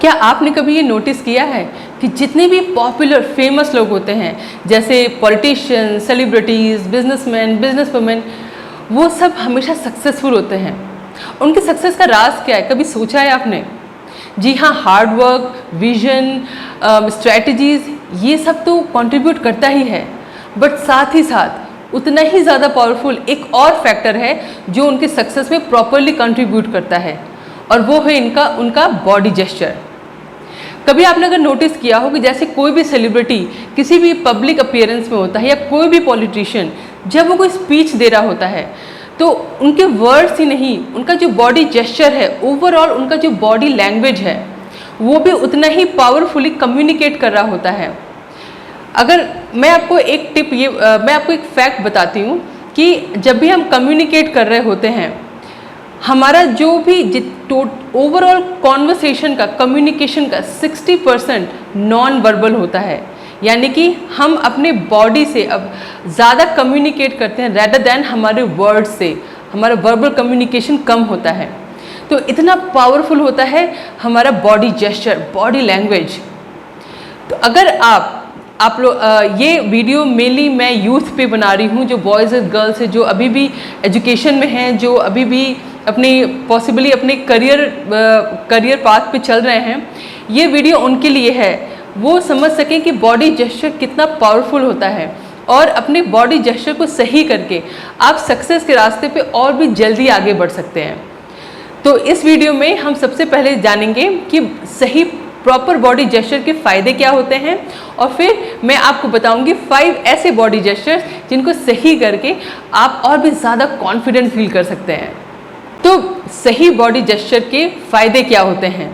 क्या आपने कभी ये नोटिस किया है कि जितने भी पॉपुलर फेमस लोग होते हैं, जैसे पॉलिटिशियन, सेलिब्रिटीज़, बिजनेसमैन, बिजनेसवुमेन, वो सब हमेशा सक्सेसफुल होते हैं। उनके सक्सेस का राज क्या है, कभी सोचा है आपने? जी हाँ, हार्ड वर्क, विजन, स्ट्रैटेजीज़, ये सब तो कंट्रीब्यूट करता ही है, बट साथ ही साथ उतना ही ज़्यादा पावरफुल एक और फैक्टर है जो उनके सक्सेस में प्रॉपरली कंट्रीब्यूट करता है, और वो है उनका बॉडी जेस्चर। कभी आपने अगर नोटिस किया हो कि जैसे कोई भी सेलिब्रिटी किसी भी पब्लिक अपीयरेंस में होता है, या कोई भी पॉलिटिशियन जब वो कोई स्पीच दे रहा होता है, तो उनके वर्ड्स ही नहीं, उनका जो बॉडी जेस्चर है, ओवरऑल उनका जो बॉडी लैंग्वेज है, वो भी उतना ही पावरफुली कम्युनिकेट कर रहा होता है। अगर मैं आपको एक टिप मैं आपको एक फैक्ट बताती हूँ कि जब भी हम कम्युनिकेट कर रहे होते हैं, हमारा जो भी ओवरऑल कॉन्वर्सेशन का, कम्युनिकेशन का 60% नॉन वर्बल होता है, यानी कि हम अपने बॉडी से अब ज़्यादा कम्युनिकेट करते हैं रैदर दैन हमारे वर्ड से। हमारा वर्बल कम्युनिकेशन कम होता है। तो इतना पावरफुल होता है हमारा बॉडी जेस्चर, बॉडी लैंग्वेज। तो अगर आप लोग ये वीडियो मेनली मैं यूथ पे बना रही हूँ, जो बॉयज़ और गर्ल्स है, जो अभी भी एजुकेशन में हैं, जो अभी भी अपने पॉसिबली अपने करियर पाथ पे चल रहे हैं। ये वीडियो उनके लिए है, वो समझ सकें कि बॉडी जेस्चर कितना पावरफुल होता है, और अपने बॉडी जेस्चर को सही करके आप सक्सेस के रास्ते पे और भी जल्दी आगे बढ़ सकते हैं। तो इस वीडियो में हम सबसे पहले जानेंगे कि सही प्रॉपर बॉडी जेस्चर के फ़ायदे क्या होते हैं, और फिर मैं आपको बताऊंगी 5 ऐसे बॉडी जेस्चर्स जिनको सही करके आप और भी ज़्यादा कॉन्फिडेंट फील कर सकते हैं। तो सही बॉडी जेस्चर के फ़ायदे क्या होते हैं?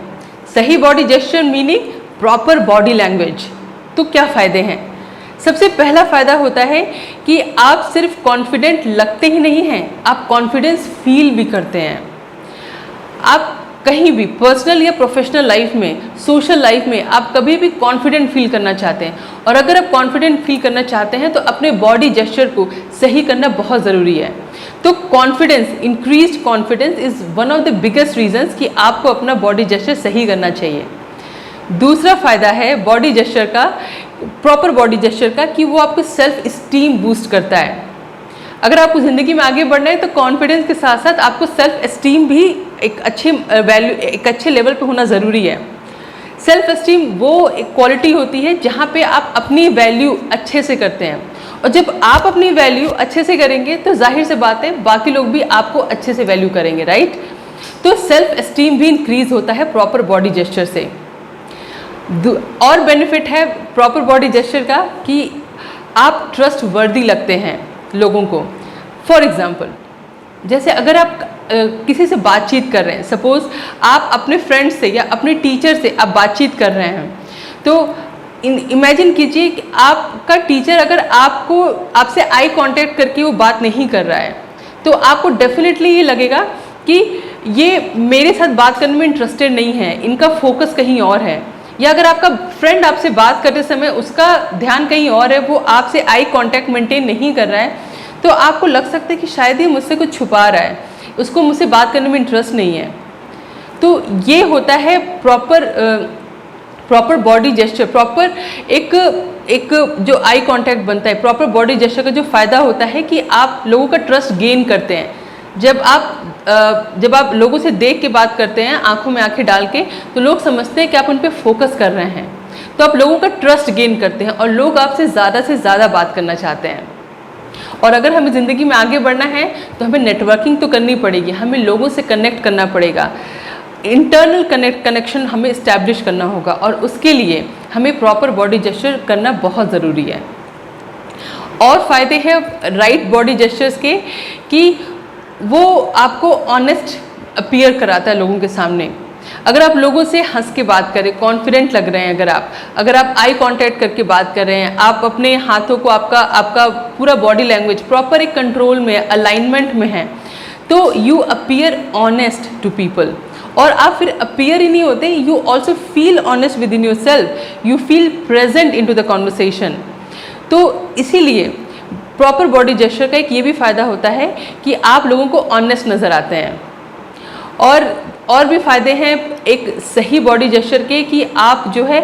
सही body gesture meaning proper body language. तो क्या फ़ायदे हैं? सबसे पहला फ़ायदा होता है कि आप सिर्फ कॉन्फिडेंट लगते ही नहीं हैं, आप कॉन्फिडेंस फील भी करते हैं। आप कहीं भी पर्सनल या प्रोफेशनल लाइफ में, सोशल लाइफ में आप कभी भी कॉन्फिडेंट फील करना चाहते हैं, और अगर आप कॉन्फिडेंट फील करना चाहते हैं तो अपने बॉडी जेस्चर को सही करना बहुत ज़रूरी है। तो confidence, increased confidence is one of the biggest reasons कि आपको अपना बॉडी जेस्चर सही करना चाहिए। दूसरा फ़ायदा है बॉडी जेस्चर का, प्रॉपर बॉडी जेस्चर का, कि वो आपको सेल्फ इस्टीम बूस्ट करता है। अगर आपको ज़िंदगी में आगे बढ़ना है तो कॉन्फिडेंस के साथ साथ आपको सेल्फ एस्टीम भी एक अच्छे लेवल पे होना ज़रूरी है। सेल्फ एस्टीम वो एक क्वालिटी होती है जहाँ पे आप अपनी वैल्यू अच्छे से करते हैं, और जब आप अपनी वैल्यू अच्छे से करेंगे तो जाहिर से बात है बाकी लोग भी आपको अच्छे से वैल्यू करेंगे, राइट? तो सेल्फ एस्टीम भी इंक्रीज होता है प्रॉपर बॉडी जेस्चर से। और बेनिफिट है प्रॉपर बॉडी जेस्चर का कि आप ट्रस्ट वर्दी लगते हैं लोगों को। फॉर एग्जाम्पल, जैसे अगर आप किसी से बातचीत कर रहे हैं, सपोज आप अपने फ्रेंड से या अपने टीचर से आप बातचीत कर रहे हैं, तो इमेजिन कीजिए कि आपका टीचर अगर आपसे आई कांटेक्ट करके वो बात नहीं कर रहा है, तो आपको डेफिनेटली ये लगेगा कि ये मेरे साथ बात करने में इंटरेस्टेड नहीं है, इनका फोकस कहीं और है। या अगर आपका फ्रेंड आपसे बात करते समय उसका ध्यान कहीं और है, वो आपसे आई कांटेक्ट मेंटेन नहीं कर रहा है, तो आपको लग सकता है कि शायद ये मुझसे कुछ छुपा रहा है, उसको मुझसे बात करने में इंटरेस्ट नहीं है। तो ये होता है प्रॉपर बॉडी जेस्चर, प्रॉपर एक जो आई कांटेक्ट बनता है। प्रॉपर बॉडी जेस्चर का जो फ़ायदा होता है कि आप लोगों का ट्रस्ट गेन करते हैं। जब आप लोगों से देख के बात करते हैं, आंखों में आंखें डाल के, तो लोग समझते हैं कि आप उन पे फोकस कर रहे हैं, तो आप लोगों का ट्रस्ट गेन करते हैं और लोग आपसे ज़्यादा से ज़्यादा बात करना चाहते हैं। और अगर हमें ज़िंदगी में आगे बढ़ना है तो हमें नेटवर्किंग तो करनी पड़ेगी, हमें लोगों से कनेक्ट करना पड़ेगा, इंटरनल कनेक्शन हमें इस्टेब्लिश करना होगा, और उसके लिए हमें प्रॉपर बॉडी जेस्चर करना बहुत ज़रूरी है। और फ़ायदे हैं राइट बॉडी जेस्चर्स के कि वो आपको ऑनेस्ट अपीयर कराता है लोगों के सामने। अगर आप लोगों से हंस के बात करें, कॉन्फिडेंट लग रहे हैं, अगर आप आई कांटेक्ट करके बात कर रहे हैं, आप अपने हाथों को, आपका पूरा बॉडी लैंग्वेज प्रॉपर एक कंट्रोल में, अलाइनमेंट में है, तो you appear honest to people. और आप फिर अपीयर ही नहीं होते, you also feel honest within yourself, you feel present into the conversation. तो इसीलिए प्रॉपर बॉडी जेस्चर का एक ये भी फ़ायदा होता है कि आप लोगों को ऑनेस्ट नज़र आते हैं। और और भी फ़ायदे हैं एक सही बॉडी जेस्चर के कि आप जो है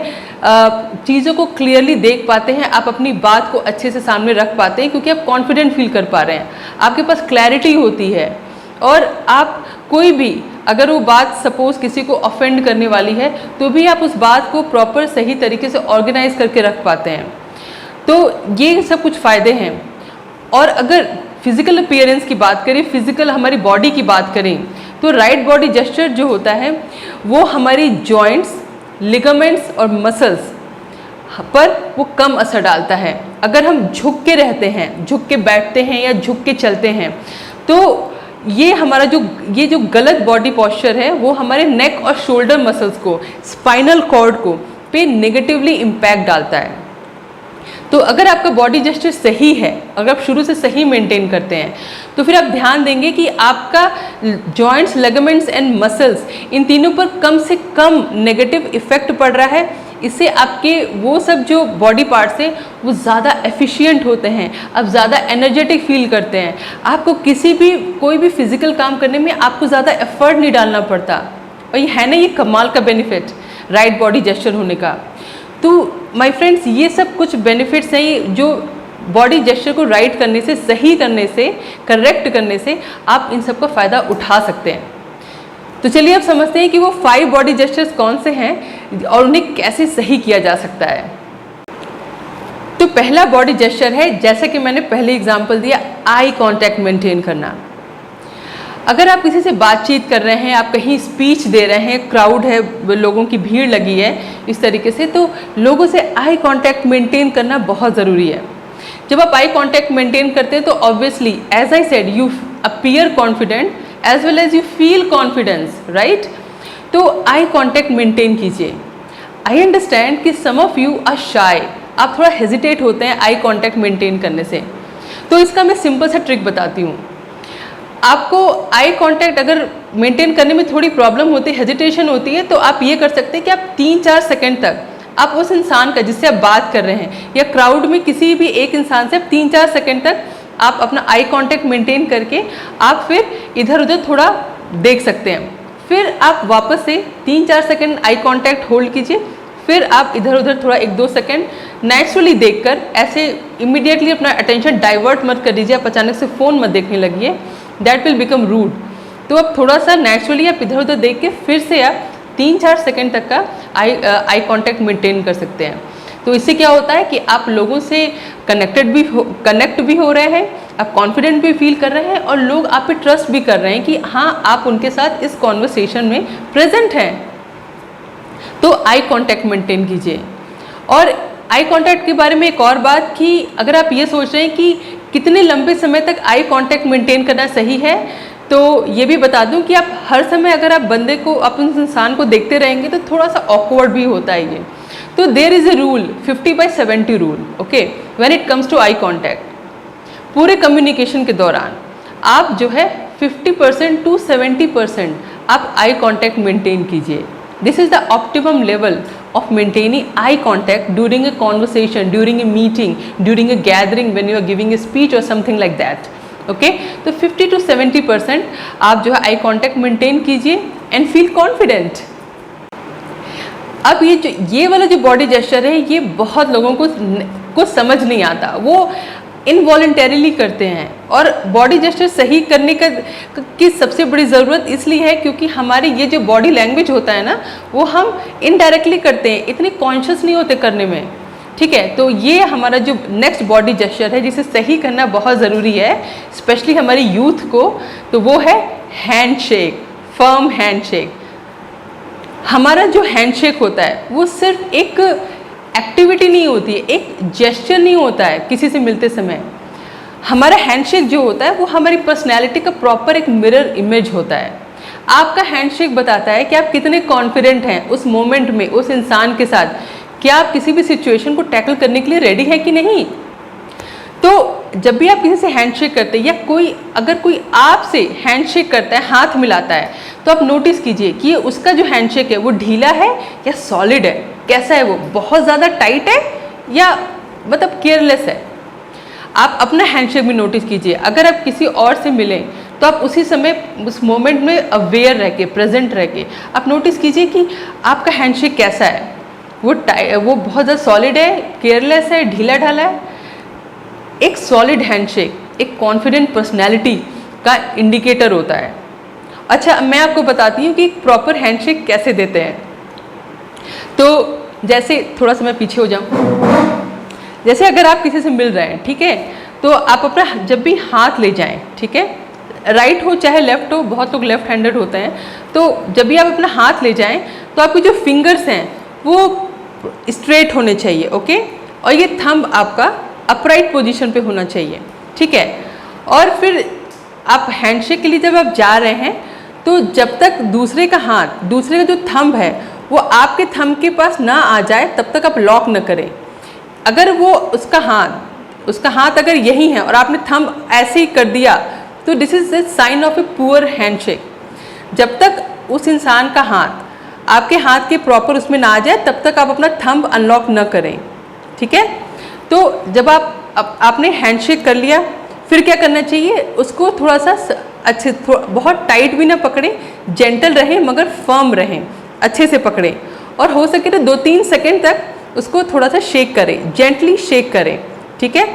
चीज़ों को क्लियरली देख पाते हैं, आप अपनी बात को अच्छे से सामने रख पाते हैं क्योंकि आप कॉन्फिडेंट फील कर पा रहे हैं, आपके पास क्लैरिटी होती है और आप कोई भी अगर वो बात सपोज किसी को ऑफेंड करने वाली है तो भी आप उस बात को प्रॉपर सही तरीके से ऑर्गेनाइज करके रख पाते हैं। तो ये सब कुछ फ़ायदे हैं। और अगर फिजिकल अपीयरेंस की बात करें, फिजिकल हमारी बॉडी की बात करें, तो राइट बॉडी जेस्चर जो होता है वो हमारी जॉइंट्स, लिगामेंट्स और मसल्स पर वो कम असर डालता है। अगर हम झुक के रहते हैं, झुक के बैठते हैं या झुक के चलते हैं, तो ये हमारा जो गलत बॉडी पॉस्चर है वो हमारे नेक और शोल्डर मसल्स को, स्पाइनल कॉर्ड को पे नेगेटिवली इम्पैक्ट डालता है। तो अगर आपका बॉडी जेस्चर सही है, अगर आप शुरू से सही मेंटेन करते हैं, तो फिर आप ध्यान देंगे कि आपका जॉइंट्स, लिगामेंट्स एंड मसल्स, इन तीनों पर कम से कम नेगेटिव इफेक्ट पड़ रहा है। इससे आपके वो सब जो बॉडी पार्ट्स हैं वो ज़्यादा एफिशिएंट होते हैं, आप ज़्यादा एनर्जेटिक फील करते हैं, आपको कोई भी फिजिकल काम करने में आपको ज़्यादा एफर्ट नहीं डालना पड़ता। और ये है ना, ये कमाल का बेनिफिट राइट बॉडी जेस्चर होने का। तो माय फ्रेंड्स, ये सब कुछ बेनिफिट्स हैं जो बॉडी जेस्चर को राइट करने से, सही करने से, करेक्ट करने से आप इन सब का फ़ायदा उठा सकते हैं। तो चलिए अब समझते हैं कि वो 5 बॉडी जेस्चर्स कौन से हैं और उन्हें कैसे सही किया जा सकता है। तो पहला बॉडी जेस्चर है, जैसा कि मैंने पहले एग्जांपल दिया, आई कांटेक्ट मेंटेन करना। अगर आप किसी से बातचीत कर रहे हैं, आप कहीं स्पीच दे रहे हैं, क्राउड है, लोगों की भीड़ लगी है इस तरीके से, तो लोगों से आई कांटेक्ट मेंटेन करना बहुत ज़रूरी है। जब आप आई कांटेक्ट मेंटेन करते हैं तो obviously, as I said, you appear confident as well as you feel confidence, right? तो आई कांटेक्ट मेंटेन कीजिए। आई अंडरस्टैंड कि some of you are shy, आप थोड़ा हेजिटेट होते हैं आई कांटेक्ट मेंटेन करने से। तो इसका मैं सिंपल सा ट्रिक बताती हूँ। आपको आई कांटेक्ट अगर मेंटेन करने में थोड़ी प्रॉब्लम होती है, हेजिटेशन होती है, तो आप ये कर सकते हैं कि आप 3-4 सेकंड तक आप उस इंसान का, जिससे आप बात कर रहे हैं, या क्राउड में किसी भी एक इंसान से आप 3-4 सेकंड तक आप अपना आई कांटेक्ट मेंटेन करके आप फिर इधर उधर थोड़ा देख सकते हैं। फिर आप वापस से 3-4 सेकंड आई कांटेक्ट होल्ड कीजिए, फिर आप इधर उधर थोड़ा 1-2 सेकंड नेचुरली देखकर, ऐसे इमीडिएटली अपना अटेंशन डाइवर्ट मत कर दीजिए, आप अचानक से फ़ोन मत देखने लगिए, दैट विल बिकम रूड। तो अब थोड़ा सा नेचुरली आप इधर उधर देख के फिर से आप 3-4 सेकंड तक का आई कांटेक्ट मेंटेन कर सकते हैं। तो इससे क्या होता है कि आप लोगों से कनेक्ट भी हो रहे हैं, आप कॉन्फिडेंट भी फील कर रहे हैं और लोग आप पे ट्रस्ट भी कर रहे हैं कि हाँ, आप उनके साथ इस कॉन्वर्सेशन में प्रेजेंट हैं। तो आई कांटेक्ट मेंटेन कीजिए। और आई कांटेक्ट के बारे में एक और बात कि अगर आप ये सोच रहे हैं कि कितने लंबे समय तक आई कांटेक्ट मेंटेन करना सही है, तो ये भी बता दूं कि आप हर समय अगर आप बंदे को, आप उस इंसान को देखते रहेंगे तो थोड़ा सा ऑकवर्ड भी होता है ये। तो there is a rule, 50/70 rule, okay, when it comes to eye contact. पूरे कम्युनिकेशन के दौरान आप जो है 50% to 70% आप आई कांटेक्ट मेंटेन कीजिए। This is the optimum level of maintaining eye contact during a conversation, during a meeting, during a gathering, when you are giving a speech or something like that. Okay? तो 50 to 70% आप जो है आई contact maintain कीजिए and feel confident. अब ये वाला जो body gesture है, ये बहुत लोगों को समझ नहीं आता, वो इनवॉलेंटरीली करते हैं। और बॉडी जेस्चर सही करने की सबसे बड़ी ज़रूरत इसलिए है क्योंकि हमारी ये जो बॉडी लैंग्वेज होता है ना, वो हम इनडायरेक्टली करते हैं, इतने कॉन्शियस नहीं होते करने में, ठीक है? तो ये हमारा जो नेक्स्ट बॉडी जेस्चर है जिसे सही करना बहुत ज़रूरी है, स्पेशली हमारी यूथ को, तो वो है हैंडशेक, फर्म हैंडशेक। हमारा जो हैंडशेक होता है वो सिर्फ एक एक्टिविटी नहीं होती है, एक जेस्चर नहीं होता है किसी से मिलते समय। हमारा हैंडशेक जो होता है वो हमारी पर्सनैलिटी का प्रॉपर एक मिरर इमेज होता है। आपका हैंडशेक बताता है कि आप कितने कॉन्फिडेंट हैं उस मोमेंट में, उस इंसान के साथ, क्या आप किसी भी सिचुएशन को टैकल करने के लिए रेडी है कि नहीं। तो जब भी आप किसी से हैंडशेक करते हैं या अगर कोई आपसे हैंडशेक करता है, हाथ मिलाता है, तो आप नोटिस कीजिए कि उसका जो हैंडशेक है वो ढीला है या सॉलिड है, कैसा है वो, बहुत ज़्यादा टाइट है या मतलब केयरलेस है। आप अपना हैंडशेक भी नोटिस कीजिए। अगर आप किसी और से मिलें तो तो आप उसी समय उस मोमेंट में अवेयर रह के, प्रेजेंट रह के आप नोटिस कीजिए कि आपका हैंडशेक कैसा है। वो बहुत ज़्यादा सॉलिड है, केयरलेस है, ढीला ढाला है। एक सॉलिड हैंडशेक एक कॉन्फिडेंट पर्सनैलिटी का इंडिकेटर होता है। अच्छा, मैं आपको बताती हूँ कि प्रॉपर हैंडशेक कैसे देते हैं। तो जैसे थोड़ा सा मैं पीछे हो जाऊँ, जैसे अगर आप किसी से मिल रहे हैं, ठीक है, तो आप अपना जब भी हाथ ले जाएं, ठीक है, राइट हो चाहे लेफ्ट हो, बहुत लोग लेफ्ट हैंडेड होते हैं, तो जब भी आप अपना हाथ ले जाएं तो आपके जो फिंगर्स हैं वो स्ट्रेट होने चाहिए, ओके, और ये थंब आपका अपराइट पोजीशन पे होना चाहिए, ठीक है। और फिर आप हैंडशेक के लिए जब आप जा रहे हैं तो जब तक दूसरे का हाथ, दूसरे का जो थंब है वो आपके थंब के पास ना आ जाए तब तक आप लॉक न करें। अगर वो उसका हाथ अगर यही है और आपने थंब ऐसे ही कर दिया तो this is a sign of a poor handshake. जब तक उस इंसान का हाथ आपके हाथ के प्रॉपर उसमें ना आ जाए तब तक आप अपना थंब अनलॉक न करें, ठीक है। तो जब आपने हैंडशेक कर लिया, फिर क्या करना चाहिए, उसको थोड़ा सा अच्छे, बहुत टाइट भी ना पकड़ें, जेंटल रहें मगर फर्म रहें, अच्छे से पकड़ें, और हो सके तो 2-3 सेकेंड तक उसको थोड़ा सा शेक करें, जेंटली शेक करें, ठीक है।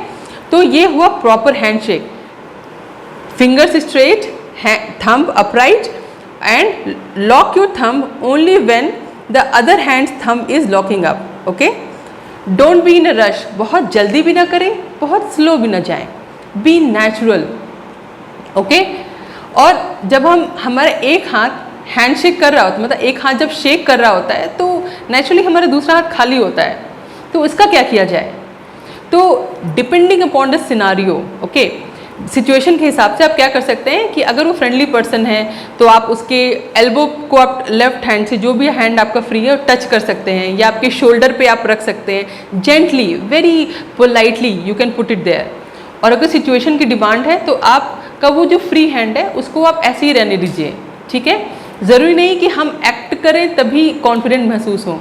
तो ये हुआ proper handshake. Fingers straight, thumb upright, and lock your thumb only when the other hands thumb is locking up, okay. Don't be in a rush, बहुत जल्दी भी ना करें, बहुत स्लो भी ना जाएं, बी नेचुरल, ओके। और जब हमारा एक हाथ हैंडशेक कर रहा होता है, मतलब एक हाथ जब शेक कर रहा होता है तो नेचुरली हमारा दूसरा हाथ खाली होता है, तो इसका क्या किया जाए। तो depending upon the scenario, okay, situation के हिसाब से आप क्या कर सकते हैं कि अगर वो फ्रेंडली पर्सन है तो आप उसके एल्बो को आप लेफ्ट हैंड से, जो भी हैंड आपका फ्री है, टच कर सकते हैं, या आपके शोल्डर पे आप रख सकते हैं, gently, very politely you can put it there. और अगर सिचुएशन की डिमांड है तो आपका वो जो फ्री हैंड है उसको आप ऐसे ही रहने दीजिए, ठीक है। ज़रूरी नहीं कि हम एक्ट करें तभी कॉन्फिडेंट महसूस हो।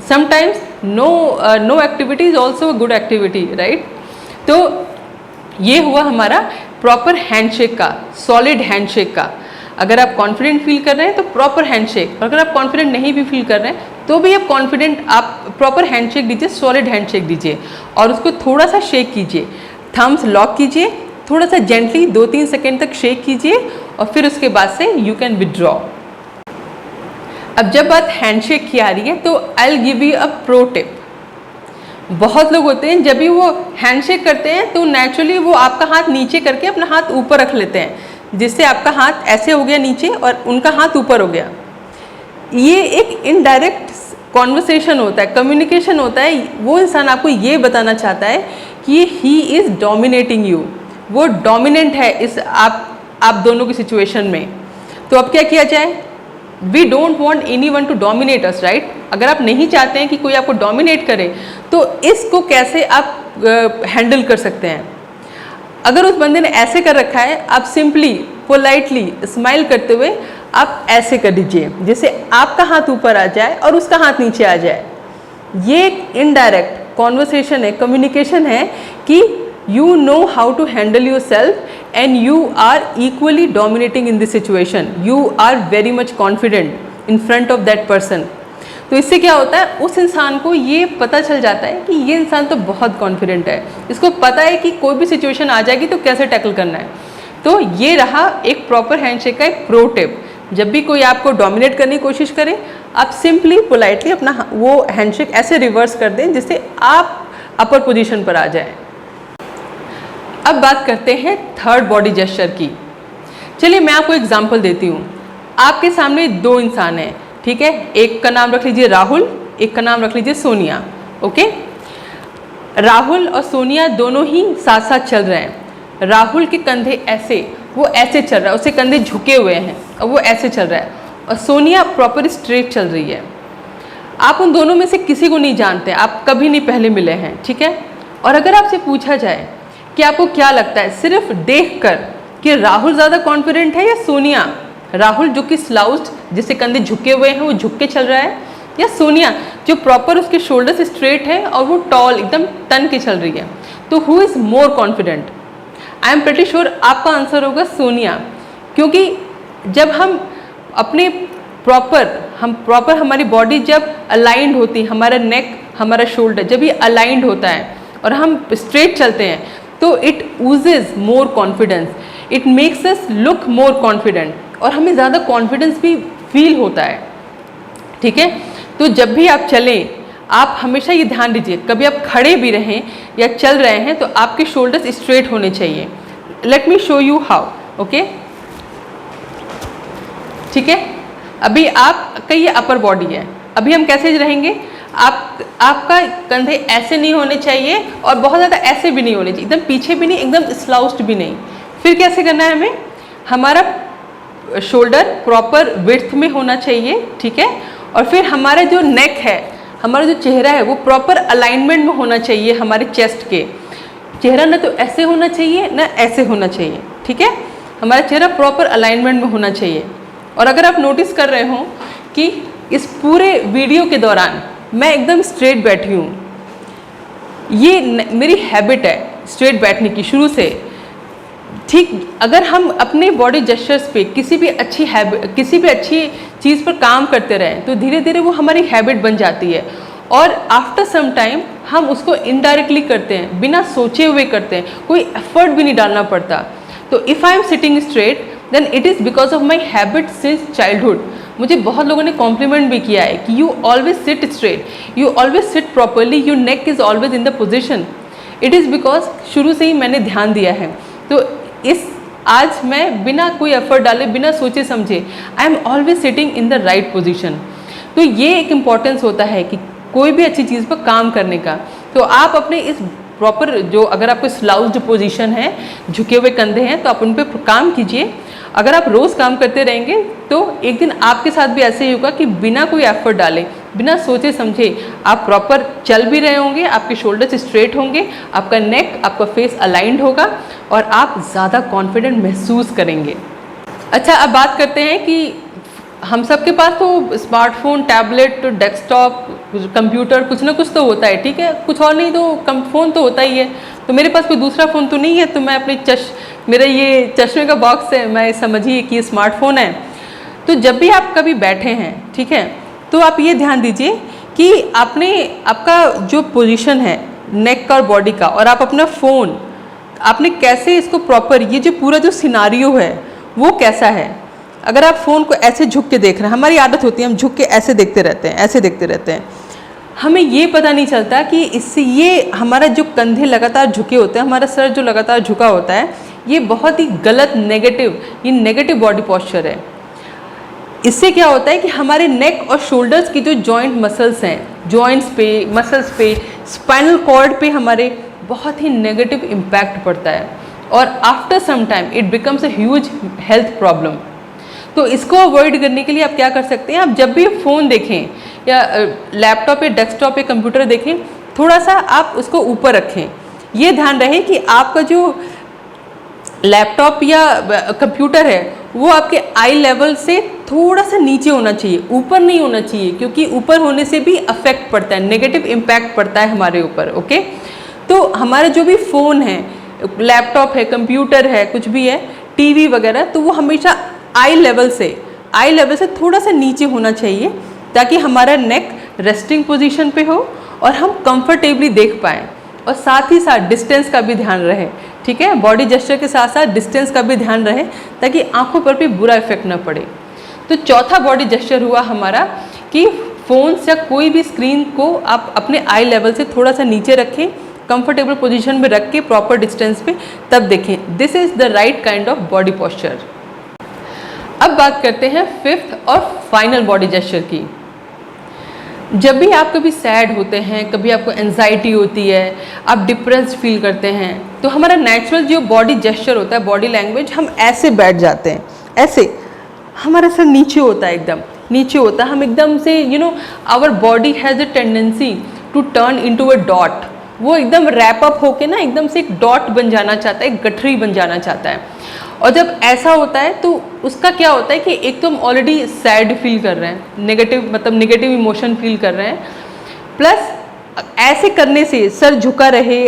Sometimes no activity is also a good activity, right. तो ये हुआ हमारा प्रॉपर हैंडशेक का, सॉलिड हैंडशेक का। अगर आप कॉन्फिडेंट फील कर रहे हैं तो प्रॉपर हैंडशेक, और अगर आप कॉन्फिडेंट नहीं भी फील कर रहे हैं तो भी आप कॉन्फिडेंट, आप प्रॉपर हैंडशेक दीजिए, सॉलिड हैंडशेक दीजिए, और उसको थोड़ा सा शेक कीजिए, थम्स लॉक कीजिए, थोड़ा सा जेंटली 2-3 सेकेंड तक शेक कीजिए, और फिर उसके बाद से यू कैन विदड्रॉ। अब जब बात हैंडशेक की आ रही है तो I will give you a pro tip. बहुत लोग होते हैं जब भी वो हैंडशेक करते हैं तो नेचुरली वो आपका हाथ नीचे करके अपना हाथ ऊपर रख लेते हैं, जिससे आपका हाथ ऐसे हो गया नीचे और उनका हाथ ऊपर हो गया। ये एक इनडायरेक्ट कॉन्वर्सेशन होता है, कम्युनिकेशन होता है। वो इंसान आपको ये बताना चाहता है कि ही इज़ डोमिनेटिंग यू, वो डोमिनेंट है इस आप दोनों की सिचुएशन में। तो अब क्या किया जाए, we don't want anyone to dominate us, right. अगर आप नहीं चाहते हैं कि कोई आपको डोमिनेट करे तो इसको कैसे आप हैंडल कर सकते हैं। अगर उस बंदे ने ऐसे कर रखा है, आप सिंपली पोलाइटली स्माइल करते हुए आप ऐसे कर दीजिए, जिससे आपका हाथ ऊपर आ जाए और उसका हाथ नीचे आ जाए। ये एक इनडायरेक्ट कॉन्वर्सेशन है, कम्युनिकेशन है कि you know how to handle yourself and you are equally dominating in this situation, you are very much confident in front of that person। तो इससे क्या होता है, उस इंसान को ये पता चल जाता है कि ये इंसान तो बहुत कॉन्फिडेंट है, इसको पता है कि कोई भी सिचुएशन आ जाएगी तो कैसे टैकल करना है। तो ये रहा एक प्रॉपर हैंडशेक का एक प्रो टिप। जब भी कोई आपको डोमिनेट करने की कोशिश करे, आप सिंपली पोलाइटली अपना वो हैंडशेक ऐसे रिवर्स कर दें जिससे आप अपर पोजीशन पर आ जाए। अब बात करते हैं थर्ड बॉडी जेस्चर की। चलिए मैं आपको एग्जांपल देती हूँ। आपके सामने 2 इंसान हैं, ठीक है। एक का नाम रख लीजिए राहुल, एक का नाम रख लीजिए सोनिया, ओके। राहुल और सोनिया दोनों ही साथ साथ चल रहे हैं। राहुल के कंधे ऐसे, वो ऐसे चल रहा है, उसके कंधे झुके हुए हैं और वो ऐसे चल रहा है, और सोनिया प्रॉपर स्ट्रेट चल रही है। आप उन दोनों में से किसी को नहीं जानते, आप कभी नहीं पहले मिले हैं, ठीक है। और अगर आपसे पूछा जाए कि आपको क्या लगता है सिर्फ देखकर कि राहुल ज़्यादा कॉन्फिडेंट है या सोनिया, राहुल जो कि स्लाउस्ड, जिससे कंधे झुके हुए हैं, वो झुक के चल रहा है, या सोनिया जो प्रॉपर उसके शोल्डर्स स्ट्रेट है और वो टॉल एकदम तन के चल रही है, तो who is more confident. I am pretty sure आपका आंसर होगा सोनिया। क्योंकि जब हम अपने प्रॉपर हमारी बॉडी जब अलाइंड होती है, हमारा नेक, हमारा शोल्डर जब ये अलाइंड होता है और हम स्ट्रेट चलते हैं, तो it oozes more confidence, it makes us look more confident, और हमें ज़्यादा कॉन्फिडेंस भी फील होता है। ठीक है, तो जब भी आप चलें, आप हमेशा ये ध्यान दीजिए, कभी आप खड़े भी रहें या चल रहे हैं तो आपके शोल्डर्स स्ट्रेट होने चाहिए। Let me show you how. Okay, ठीक है, अभी आपका ये अपर बॉडी है, अभी हम कैसे रहेंगे, आपका कंधे ऐसे नहीं होने चाहिए और बहुत ज़्यादा ऐसे भी नहीं होने चाहिए, एकदम पीछे भी नहीं, एकदम स्लाउस्ड भी नहीं। फिर कैसे करना है हमें, हमारा शोल्डर प्रॉपर विड्थ में होना चाहिए। ठीक है, और फिर हमारा जो नेक है, हमारा जो चेहरा है, वो प्रॉपर अलाइनमेंट में होना चाहिए हमारे चेस्ट के। चेहरा ना तो ऐसे होना चाहिए ना ऐसे होना चाहिए। ठीक है, हमारा चेहरा प्रॉपर अलाइनमेंट में होना चाहिए। और अगर आप नोटिस कर रहे हो कि इस पूरे वीडियो के दौरान मैं एकदम स्ट्रेट बैठी हूँ, ये मेरी हैबिट है स्ट्रेट बैठने की शुरू से। ठीक, अगर हम अपने बॉडी जेस्चर्स पे किसी भी अच्छी चीज़ पर काम करते रहें तो धीरे धीरे वो हमारी हैबिट बन जाती है, और आफ्टर सम टाइम हम उसको इनडायरेक्टली करते हैं, बिना सोचे हुए करते हैं, कोई एफर्ट भी नहीं डालना पड़ता। तो if I am sitting straight then it is because of my habit since childhood. मुझे बहुत लोगों ने कॉम्प्लीमेंट भी किया है कि you always sit straight, you always sit properly, your neck is always in the position. It is because शुरू से ही मैंने ध्यान दिया है। तो आज मैं बिना कोई एफर्ट डाले, बिना सोचे समझे, I am always sitting in the right position. तो ये एक इम्पॉर्टेंस होता है कि कोई भी अच्छी चीज़ पर काम करने का। तो आप अपने इस प्रॉपर जो, अगर आपको स्लाउस्ड पोजीशन है, झुके हुए कंधे हैं, तो आप उन पर काम कीजिए। अगर आप रोज़ काम करते रहेंगे तो एक दिन आपके साथ भी ऐसे ही होगा कि बिना कोई एफर्ट डाले, बिना सोचे समझे आप प्रॉपर चल भी रहे होंगे, आपके शोल्डर्स स्ट्रेट होंगे, आपका नेक, आपका फेस अलाइंड होगा और आप ज़्यादा कॉन्फिडेंट महसूस करेंगे। अच्छा, अब बात करते हैं कि हम सबके पास तो स्मार्टफोन, टैबलेट, डेस्कटॉप, कंप्यूटर कुछ ना कुछ तो होता है। ठीक है, कुछ और नहीं तो फ़ोन तो होता ही है। तो मेरे पास कोई दूसरा फ़ोन तो नहीं है, तो मैं अपने मेरा ये चश्मे का बॉक्स है, मैं समझिए कि ये स्मार्टफोन है। तो जब भी आप कभी बैठे हैं, ठीक है, तो आप ये ध्यान दीजिए कि आपका जो पोजीशन है नेक का और बॉडी का, और आप अपना फ़ोन आपने कैसे इसको प्रॉपर, ये जो पूरा जो सिनारियो है वो कैसा है। अगर आप फ़ोन को ऐसे झुक के देख रहे हैं, हमारी आदत होती है हम झुक के ऐसे देखते रहते हैं, ऐसे देखते रहते हैं, हमें ये पता नहीं चलता कि इससे ये हमारा जो कंधे लगातार झुके होते हैं, हमारा सर जो लगातार झुका होता है, ये बहुत ही गलत ये नेगेटिव बॉडी पॉस्चर है। इससे क्या होता है कि हमारे नेक और शोल्डर्स की जो जॉइंट मसल्स हैं, जॉइंट्स पे, मसल्स पे, स्पाइनल कॉर्ड पे हमारे बहुत ही नेगेटिव इम्पैक्ट पड़ता है, और after some time it becomes a huge health problem. तो इसको अवॉइड करने के लिए आप क्या कर सकते हैं, आप जब भी फ़ोन देखें या लैपटॉप या डेस्कटॉप या कंप्यूटर देखें, थोड़ा सा आप उसको ऊपर रखें। ये ध्यान रहे कि आपका जो लैपटॉप या कंप्यूटर है वो आपके आई लेवल से थोड़ा सा नीचे होना चाहिए, ऊपर नहीं होना चाहिए, क्योंकि ऊपर होने से भी अफेक्ट पड़ता है, नेगेटिव इम्पैक्ट पड़ता है हमारे ऊपर। ओके, तो हमारा जो भी फ़ोन है, लैपटॉप है, कंप्यूटर है, कुछ भी है, टीवी वगैरह, तो वो हमेशा आई लेवल से थोड़ा सा नीचे होना चाहिए, ताकि हमारा नेक रेस्टिंग पोजीशन पे हो और हम कंफर्टेबली देख पाएँ। और साथ ही साथ डिस्टेंस का भी ध्यान रहे। ठीक है, बॉडी जेस्चर के साथ साथ डिस्टेंस का भी ध्यान रहे, ताकि आंखों पर भी बुरा इफेक्ट ना पड़े। तो चौथा बॉडी जेस्चर हुआ हमारा कि फ़ोन या कोई भी स्क्रीन को आप अपने आई लेवल से थोड़ा सा नीचे रखें, कंफर्टेबल पोजीशन में रख के प्रॉपर डिस्टेंस पे, तब देखें। This is the right kind of body posture. अब बात करते हैं फिफ्थ और फाइनल बॉडी जेस्चर की। जब भी आप कभी सैड होते हैं, कभी आपको एंजाइटी होती है, आप डिप्रेस्ड फील करते हैं, तो हमारा नेचुरल जो बॉडी जेस्चर होता है, बॉडी लैंग्वेज, हम ऐसे बैठ जाते हैं, ऐसे हमारा सर नीचे होता है, एकदम नीचे होता है, हम एकदम से our body has a tendency to turn into a dot. वो एकदम रैप अप होके ना एकदम से एक डॉट बन जाना चाहता है, एक गठरी बन जाना चाहता है। और जब ऐसा होता है तो उसका क्या होता है कि एक तो हम ऑलरेडी सैड फील कर रहे हैं, नेगेटिव इमोशन फील कर रहे हैं, प्लस ऐसे करने से सर झुका रहे,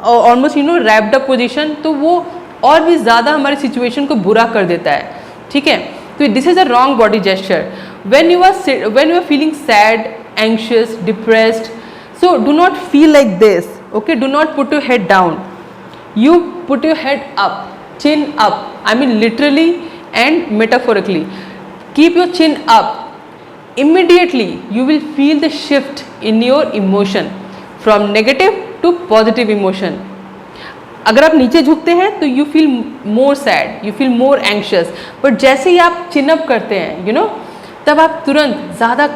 ऑलमोस्ट रैप्ड अप पोजीशन, तो वो और भी ज़्यादा हमारी सिचुएशन को बुरा कर देता है, ठीक है। तो this is a wrong body gesture. when you are feeling sad, anxious, depressed, so do not feel like this, okay? Do not put your head down, you put your head up, chin up, I mean literally and metaphorically. Keep your chin up. Immediately you will feel the shift in your emotion from negative to positive emotion. अगर आप नीचे झुकते हैं तो you feel more sad, you feel more anxious, but जैसे ही आप चिन up करते हैं, यू नो, तब आप तुरंत ज़्यादा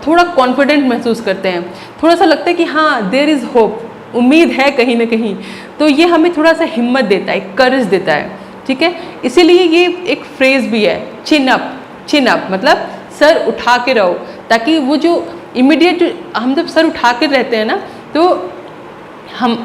थोड़ा कॉन्फिडेंट महसूस करते हैं, थोड़ा सा लगता है कि हाँ देयर इज़ होप, उम्मीद है कहीं ना कहीं। तो ये हमें थोड़ा सा हिम्मत देता है, करेज देता है, ठीक है। इसीलिए ये एक फ्रेज़ भी है, चिन अप मतलब सर उठा के रहो, ताकि वो जो इमीडिएट हम जब सर उठा के रहते हैं ना, तो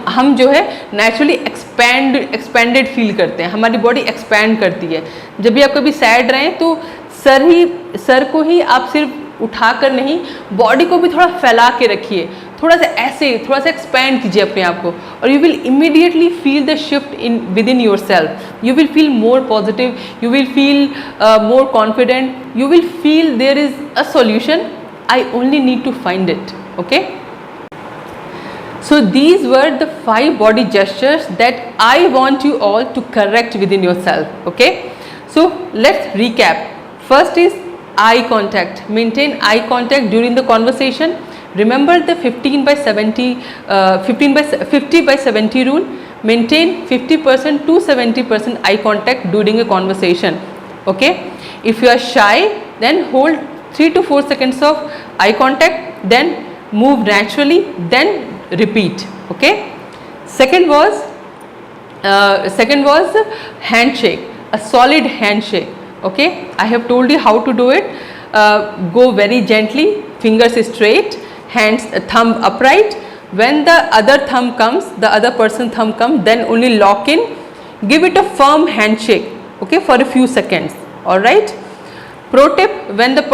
हम जो है नेचुरली एक्सपेंडेड फील करते हैं, हमारी बॉडी एक्सपैंड करती है। जब भी आप कभी सैड रहें तो सर को ही आप सिर्फ उठा कर नहीं, बॉडी को भी थोड़ा फैला के रखिए, थोड़ा सा ऐसे थोड़ा सा एक्सपैंड कीजिए अपने आप को, और you will immediately feel the shift in within yourself. You will feel more positive, you will feel more confident, you will feel there is a solution, I only need to find it, okay. So these were the 5 body gestures that I want you all to correct within yourself, okay? So let's recap. First is eye contact. Maintain eye contact during the conversation. Remember the 50 by 70 rule. Maintain 50% to 70% eye contact during a conversation, okay? If you are shy, then hold 3 to 4 seconds of eye contact, then move naturally, then repeat, okay. Second was handshake, a solid handshake, okay. I have told you how to do it. Go very gently, fingers straight, hands thumb upright. When the other thumb comes, the other person's thumb comes, then only lock in. Give it a firm handshake, okay, for a few seconds, all right. Pro tip, when the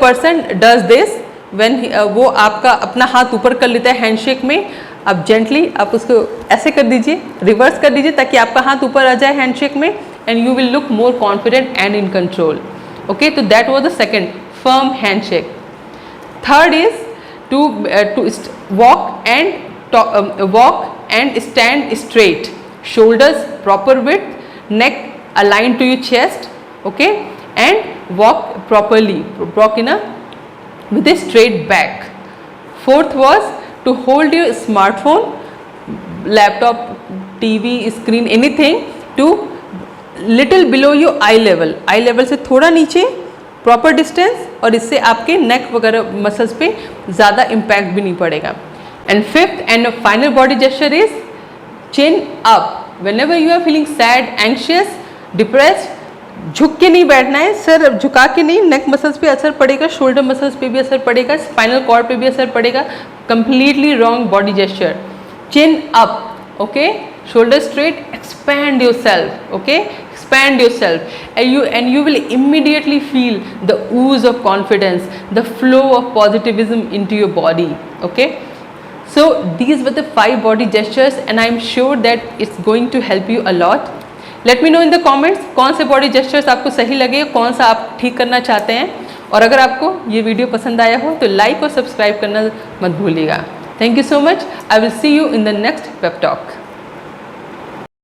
person does this, वो आपका अपना हाथ ऊपर कर लेता है handshake में, आप जेंटली आप उसको ऐसे कर दीजिए, रिवर्स कर दीजिए, ताकि आपका हाथ ऊपर आ जाए हैंडशेक में, and you will look more confident and in control, okay. तो that was the second, firm handshake. Third is to walk and stand straight, shoulders proper width, neck align to your chest, okay, and walk properly, walk in a with a straight back. Fourth was to hold your smartphone, laptop, TV screen, anything to little below your eye level. Eye level से थोड़ा नीचे, proper distance, और इससे आपके neck वगैरह muscles पे ज़्यादा impact भी नहीं पड़ेगा. And fifth and final body gesture is chin up. Whenever you are feeling sad, anxious, depressed, झुक के नहीं बैठना है, सर झुका के नहीं, नेक मसल्स पे असर पड़ेगा, शोल्डर मसल्स पे भी असर पड़ेगा, स्पाइनल कॉर्ड पे भी असर पड़ेगा। Completely wrong body gesture. Chin up, okay, shoulder straight, expand your self, okay, expand yourself, and you will immediately feel the ooze of confidence, the flow of positivism into your body, okay. So these were the 5 body gestures and I am sure that it's going to help you a lot. Let me know in the comments कौन से body gestures आपको सही लगे, कौन सा आप ठीक करना चाहते हैं, और अगर आपको ये वीडियो पसंद आया हो तो लाइक और सब्सक्राइब करना मत भूलिएगा। Thank you so much. I will see you in the next pep talk.